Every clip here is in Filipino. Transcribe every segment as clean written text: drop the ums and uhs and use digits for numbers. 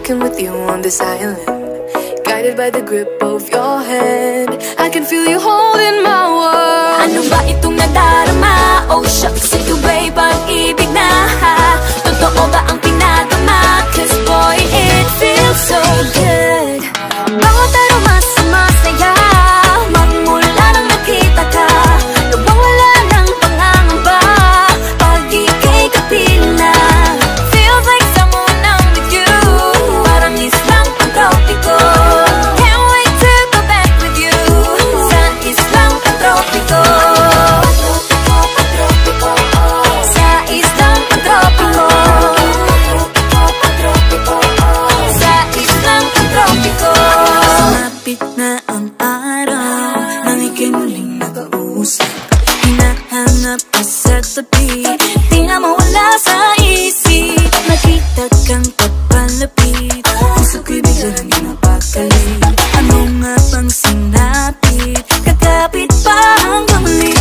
walking with you on this island, guided by the grip of your hand. I can feel you holding my world. Ano ba itong nadarama? Oh shucks, ito ba'y pag-ibig na? Totoo ba ang pinadama? Cause boy, it feels so good. Bawat aroma sumasaya, magmula nang nakita ka. Nawawala ng pangangamba pag ika'y kapiling na. Feels like someone I'm with you, parang islang pantropiko. Can't wait to go back with you sa islang pantropiko. Sa islang pantropiko. Sa islang pantropiko. Sumapit na ang araw nang ika'y muling nakausap. Hinahanap ka sa tabi, di na mawala sa isip. Nakita kang papalapit, puso ko'y bigla nang napakalit. Ano nga bang sinapit, kakapit pa hanggang muli.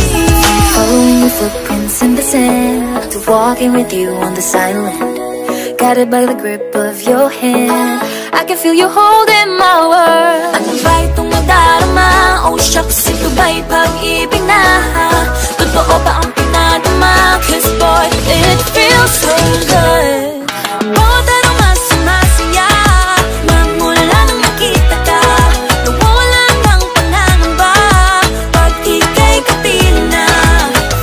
Following your footprints in the sand, to walking with you on this island, guided by the grip of your hand. I can feel you holding my world. Ano ba itong nadarama? Oh shucks, ito ba'y pag-ibig na? Totoo ba ang pinadama? Cause boy, it feels so good. Bawat aroma sumasaya, magmula nang nakita ka. Nawawala ng pangangamba pag ika'y kapiling na.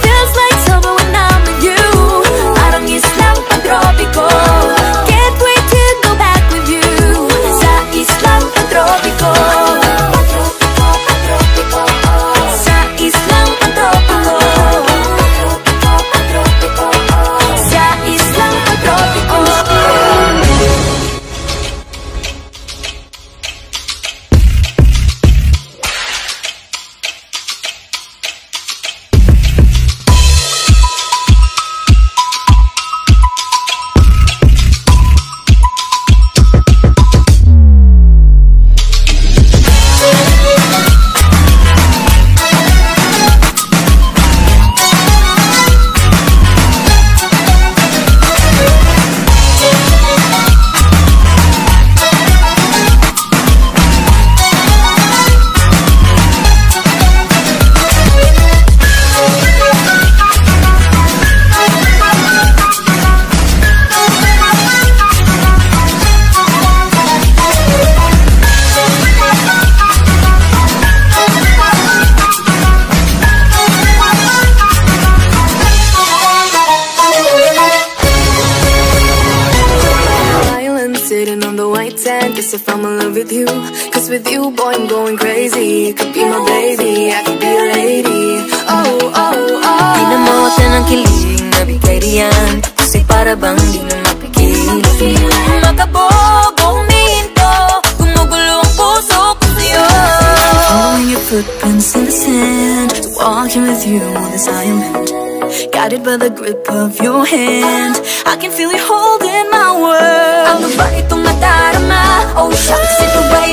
Feels like summer when I'm with you, parang islang pantropiko. Can't wait to go back with you sa islang pantropiko. Sa islang pantropiko. Sa islang pantropiko. Sitting on the white sand, guess if I'm in love with you. Cause with you, boy, I'm going crazy. You could be my baby, I could be a lady. Oh, oh, oh. Di na mawala ng kilig na bigay riyan, kasi para bang di na mapigil. Makabog o huminto, gumugulo ang puso ko sa'yo. Following your footprints in the sand, walking with you on this island, guided by the grip of your hand. I can feel you holding my world. Ano ba itong nadarama? Oh shucks, ito ba'y